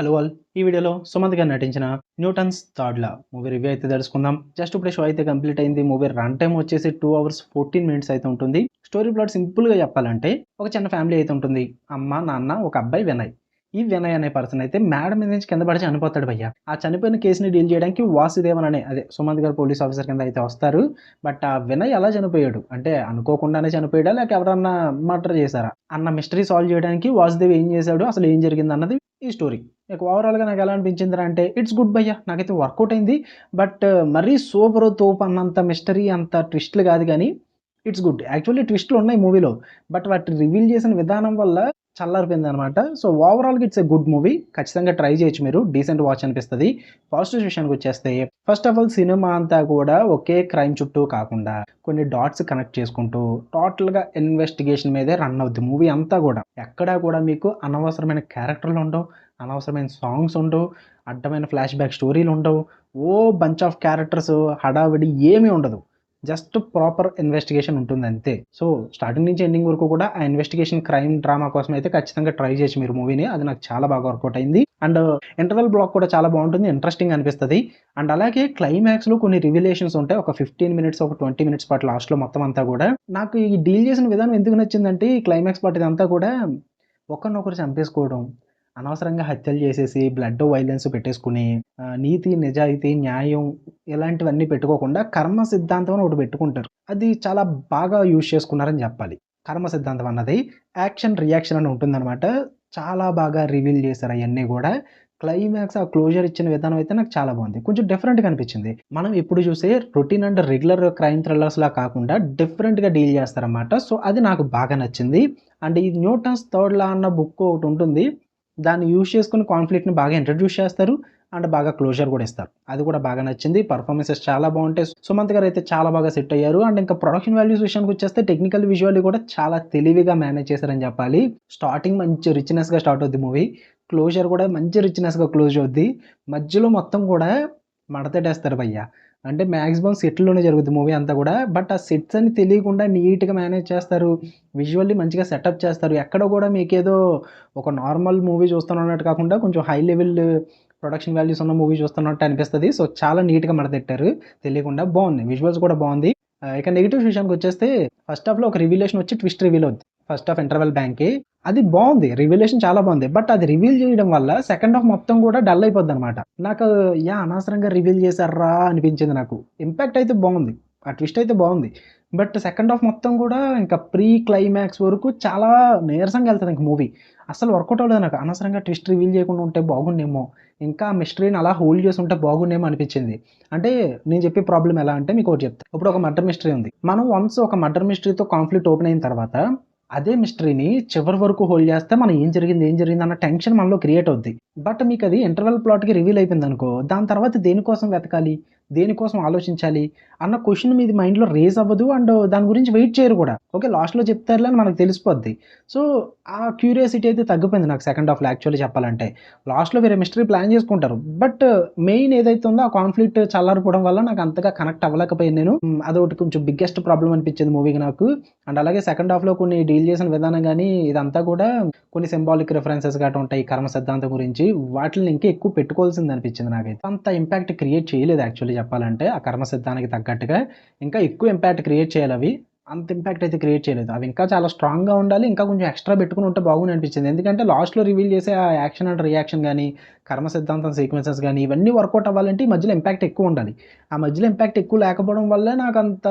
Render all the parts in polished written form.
Hello all! ఈ వీడియోలో సుమంత్ గారు నటించిన 'Newton's third law' movie review అయితే తెలుసుకుందాం. జస్ట్ ఇప్పుడే షో అయితే కంప్లీట్ అయింది. మూవీ రన్ టైమ్ వచ్చేసి 2 అవర్స్ 14 మినిట్స్ అయితే ఉంటుంది. స్టోరీ ప్లాట్ సింపుల్‌గా చెప్పాలంటే ఒక చిన్న ఫ్యామిలీ అయితే ఉంటుంది. అమ్మ, నాన్న, ఒక అబ్బాయి వినయ్. ఈ వినయ్ అనే పర్సన్ అయితే మేడ మీద నుంచి కింద పడి చనిపోతాడు భయ్య. ఆ చనిపోయిన కేస్‌ని డీల్ చేయడానికి వాసుదేవన్ అనే సుమంత్ గారు పోలీస్ ఆఫీసర్ కింద అయితే వస్తారు. బట్ ఆ వినయ్ ఎలా చనిపోయాడు? అంటే అనుకోకుండానే చనిపోయాడా? లేక ఎవరన్నా మర్డర్ చేశారా? అన్న మిస్టరీ సాల్వ్ చేయడానికి వాసుదేవ్ ఏం చేశాడు? అసలు ఏం జరిగిందన్నది ఈ స్టోరీ. ఇక ఓవరాల్‌గా నాకెలా అనిపించిందిరా అంటే ఇట్స్ గుడ్ భయ్యా! నాకైతే వర్కౌట్ అయింది. బట్ మరీ సూపరు తోపు అన్నంత మిస్టరీ అంత ట్విస్ట్‌లు కాదు గానీ ఇట్స్ గుడ్. యాక్చువల్లీ ట్విస్ట్‌లున్నాయి మూవీలో. బట్ వాటిని రివీల్ చేసిన విధానం వల్ల చల్లారిపోయిందనమాట. సో, ఓవరాల్‌గా ఇట్స్ ఎ గుడ్ మూవీ. ఖచ్చితంగా ట్రై చేయొచ్చు మీరు. డీసెంట్ వాచ్ అనిపిస్తది. పాజిటివ్స్ విషయానికొచ్చేస్తే ఫస్ట్ ఆఫ్ ఆల్ సినిమా అంతా కూడా ఒకే క్రైమ్ చుట్టూ కాకుండా కొన్ని డాట్స్ కనెక్ట్ చేసుకుంటూ టోటల్‌గా ఇన్వెస్టిగేషన్ మీదే రన్ అవుద్ది మూవీ అంతా గూడా. ఎక్కడా కూడా మీకు అనవసరమైన క్యారెక్టర్‌లుండవు. అనవసరమైన సాంగ్స్ ఉండవు. అడ్డమైన ఫ్లాష్ బ్యాక్ స్టోరీలుండవు. ఓ బంచ్ ఆఫ్ క్యారెక్టర్స్ హడావిడి ఏమీ ఉండదు. జస్ట్ ప్రాపర్ ఇన్వెస్టిగేషన్ ఉంటుందంతే. సో, స్టార్టింగ్ నుంచి ఎండింగ్ వరకు కూడా ఆ ఇన్వెస్టిగేషన్ క్రైమ్ డ్రామా కోసం అయితే ఖచ్చితంగా ట్రై చేయొచ్చు మీరు మూవీని. అది నాకు చాలా బాగా వర్కౌట్ అయింది. అండ్ ఇంటర్వల్ బ్లాక్ కూడా చాలా బావుంటుంది. ఇంట్రెస్టింగ్ అనిపిస్తది. అండ్ అలాగే క్లైమాక్స్‌లో కొన్ని రివిలేషన్స్ ఉంటాయి. ఒక 15 మినిట్స్, ఒక 20 మినిట్స్ పాటు లాస్ట్‌లో మొత్తం అంతా కూడా. నాకు ఈ డీల్ చేసిన విధానం ఎందుకు నచ్చిందంటే ఈ క్లైమాక్స్ పార్ట్ ఇదంతా కూడా ఒకరినొకరు చంపేసుకోవడం, అనవసరంగా హత్యలు చేసేసి బ్లడ్, వైలెన్స్ పెట్టేసుకొని నీతి, నిజాయితీ, న్యాయం ఇలాంటివన్నీ పెట్టుకోకుండా కర్మ సిద్ధాంతం అని ఒకటి పెట్టుకుంటారు. అది చాలా బాగా యూజ్ చేసుకున్నారని చెప్పాలి. కర్మ సిద్ధాంతం అన్నది యాక్షన్, రియాక్షన్ అని ఉంటుందనమాట. చాలా బాగా రివీల్ చేశారు అయన్నీ గూడా. క్లైమాక్స్ ఆ క్లోజర్ ఇచ్చిన విధానం అయితే నాకు చాలా బావుంది. కొంచెం డిఫరెంట్‌గా అనిపించింది. మనం ఎప్పుడు చూసే రొటీన్ అండ్ రెగ్యులర్ క్రైమ్ థ్రిల్లర్స్‌లా కాకుండా డిఫరెంట్‌గా డీల్ చేస్తారనమాట. సో, అది నాకు బాగా నచ్చింది. అండ్ ఈ 'న్యూటన్స్ థర్డ్ లా' అన్న బుక్ ఒకటుంటుంది. దాన్ని యూజ్ చేసుకొని కాన్‌ఫ్లిక్ట్‌ని బాగా ఇంట్రొడ్యూస్ చేస్తారు. అండ్ బాగా క్లోజర్ గూడా ఇస్తారు. అది కూడా బాగా నచ్చింది. పెర్ఫార్మన్సెస్ చాలా బావుంటాయి. సుమంత్ గారైతే చాలా బాగా సెట్ అయ్యారు. అండ్ ఇంకా ప్రొడక్షన్ వాల్యూస్ విషయానికొచ్చేస్తే టెక్నికల్, విజువల్లీ కూడా చాలా తెలివిగా మేనేజ్ చేశారని చెప్పాలి. స్టార్టింగ్ మంచి రిచ్‌నెస్‌గా స్టార్ట్ అవుద్ది మూవీ. క్లోజర్ కూడా మంచి రిచ్‌నెస్‌గా క్లోజ్ అవుద్ది. మధ్యలో మొత్తం కూడా మడతెట్టేస్తారు భయ్యా. అంటే మాక్సిమం సెట్‌ల్లోనే జరుగుద్ది మూవీ అంతా గూడా. బట్ ఆ సెట్స్ అని తెలియకుండా నీట్‌గా మేనేజ్ చేస్తారు. విజువల్లీ మంచిగా సెటప్ చేస్తారు. ఎక్కడ గూడా మీకేదో ఒక నార్మల్ మూవీ చూస్తున్నట్టు కాకుండా కొంచెం హై లెవెల్ ప్రొడక్షన్ వాల్యూస్ ఉన్న మూవీ చూస్తున్నట్టు అనిపిస్తది. సో, చాలా నీట్‌గా మడతెట్టారు. తెలియకుండా బావుంది. విజువల్స్ కూడా బావుంది. ఇక నెగెటివ్స్ విషయానికొచ్చేస్తే ఫస్ట్ హాఫ్‌లో ఒక రివీలేషన్ వచ్చి ట్విస్ట్ రివీల్ అవుద్ది. ఫస్ట్ హాఫ్ ఇంటర్వెల్ బ్యాంక్‌కి. అది బావుంది. రివీలేషన్ చాలా బావుంది. బట్ అది రివీల్ చేయడం వల్ల సెకండ్ హాఫ్ మొత్తం కూడా డల్ అయిపోద్దనమాట. నాకు అనవసరంగా రివీల్ చేశార్రా అనిపించింది నాకు. ఇంపాక్ట్ అయితే బావుంది. ఆ ట్విస్ట్ అయితే బావుంది. బట్ సెకండ్ హాఫ్ మొత్తం కూడా ఇంకా ప్రీ క్లైమాక్స్ వరకు చాలా నీరసంగా ఎళ్తది ఇంక మూవీ. అస్సలు వర్కౌట్ అవ్వలేదు నాకు. అనవసరంగా ట్విస్ట్ రివీల్ చేయకుండా ఉంటే బాగుండేమో. ఇంకా మిస్టరీని అలా హోల్డ్ చేసుంటే బాగుండేమో అనిపించింది. అంటే నేను చెప్పే ప్రాబ్లమ్ ఎలా అంటే మీకోటి చెప్తా. ఇప్పుడు ఒక మర్డర్ మిస్టరీ ఉంది. మనం వన్స్ ఒక మర్డర్ మిస్టరీతో కాన్‌ఫ్లిక్ట్ ఓపెన్ అయిన తర్వాత అదే మిస్టరీని చివరి వరకు హోల్డ్ చేస్తే మనం ఏం జరిగింది? ఏం జరిగింది? అన్న టెన్షన్ మనలో క్రియేట్ అవుద్ది. బట్ మీకది ఇంటర్వల్ ప్లాట్‌కి రివీల్ అయిపోయిందనుకో, దాని తర్వాత దేనికోసం వెతకాలి? దేనికోసం ఆలోచించాలి? అన్న క్వెషన్ మీది మైండ్‌లో రేజ్ అవ్వదు. అండ్ దాని గురించి వెయిట్ చేయరు కూడా. ఓకే. లాస్ట్‌లో చెప్తారులే అని మనకు తెలిసిపోద్ది. సో, ఆ క్యూరియాసిటీ అయితే తగ్గిపోయింది నాకు సెకండ్ హాఫ్‌లో యాక్చువల్లీ చెప్పాలంటే. లాస్ట్‌లో వేరే మిస్టరీ ప్లాన్ చేసుకుంటారు. బట్ మెయిన్ ఏదైతే ఉందో ఆ కాన్‌ఫ్లిక్ట్ చల్లారిపోవడం వల్ల నాకు అంతగా కనెక్ట్ అవ్వలేకపోయాను నేను. అదొకటి కొంచెం బిగ్గెస్ట్ ప్రాబ్లమ్ అనిపించింది మూవీకి నాకు. అండ్ అలాగే సెకండ్ హాఫ్‌లో కొన్ని డీల్ చేసిన విధానం గాని ఇదంతా కూడా కొన్ని సింబాలిక్ రిఫరెన్సెస్ గట్టా ఉంటాయి. కర్మ సిద్ధాంతం గురించి. వాటిల్ని ఇంకా ఎక్కువ పెట్టుకోవాల్సింది అనిపించింది నాకైతే. అంత ఇంపాక్ట్ క్రియేట్ చేయలేదు యాక్చువల్లీ చెప్పాలంటే. ఆ కర్మ సిద్ధానికి తగ్గట్టుగా. ఇంకా ఎక్కువ ఇంపాక్ట్ క్రియేట్ చేయాలవి. అంత ఇంపాక్ట్ అయితే క్రియేట్ చేయలేదు. అవి ఇంకా చాలా స్ట్రాంగ్‌గా ఉండాలి. ఇంకా కొంచెం ఎక్స్‌ట్రా పెట్టుకొని ఉంటే బాగుండు అనిపించింది. ఎందుకంటే లాస్ట్‌లో రివీల్ చేసే ఆ యాక్షన్ అండ్ రియాక్షన్ గాని, కర్మ సిద్ధాంతం సీక్వెన్సెస్ గాని ఇవన్నీ వర్కౌట్ అవ్వాలంటే ఈ మధ్యలో ఇంపాక్ట్ ఎక్కువ ఉండాలి. ఆ మధ్యలో ఇంపాక్ట్ ఎక్కువ లేకపోవడం వల్లే నాకంత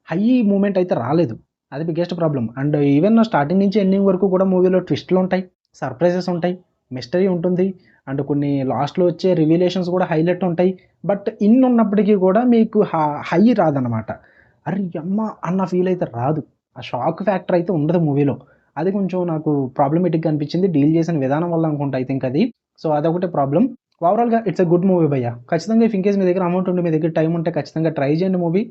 హై మూవ్‌మెంట్ అయితే రాలేదు. అది biggest problem. And even starting నుంచి ఎండింగ్ వరకు కూడా మూవీలో ట్విస్ట్‌లుంటాయి. సర్ప్రైజెస్ ఉంటాయి. మిస్టరీ ఉంటుంది. అండ్ కొన్ని లాస్ట్‌లో వచ్చే రివీలేషన్స్ కూడా హైలైట్ ఉంటాయి. బట్ ఇన్నున్నప్పటికీ కూడా మీకు హై రాదనమాట. అరె యమ్మ! అన్న ఫీల్ అయితే రాదు. ఆ షాక్ ఫ్యాక్టర్ అయితే ఉండదు మూవీలో. అది కొంచెం నాకు ప్రాబ్లమాటిక్‌గా అనిపించింది. డీల్ చేసిన విధానం వల్ల అనుకుంటా ఐ థింక్ అది. సో, అదొకటే ప్రాబ్లమ్. ఓవరాల్‌గా ఇట్స్ ఎ గుడ్ మూవీ భయ్యా. ఖచ్చితంగా ఇఫ్ ఇన్‌కేస్ మీ దగ్గర అమౌంట్ ఉండి, మీ దగ్గర టైమ్ ఉంటే ఖచ్చితంగా ట్రై చేయండి మూవీ.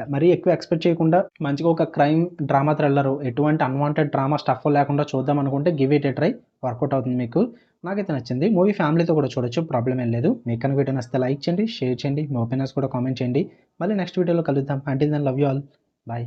మరీ ఎక్కువ ఎక్స్‌పెక్ట్ చేయకుండా మంచిగా ఒక క్రైమ్, డ్రామా థ్రిల్లర్ ఎటువంటి అన్‌వాంటెడ్ డ్రామా స్టఫ్ లేకుండా చూద్దాం అనుకుంటే give it a try. Work out అవుతుంది మీకు. నాకైతే నచ్చింది. మూవీ ఫ్యామిలీతో కూడా చూడొచ్చు. ప్రాబ్లమ్ ఏం లేదు. మీకు కనుక వీడియో నచ్చితే లైక్ చేయండి, షేర్ చేయండి. మీ ఒపీనియన్స్ కూడా కామెంట్ చేయండి. మళ్ళీ నెక్స్ట్ వీడియోలో కలుద్దాం. Until then love you all. Bye.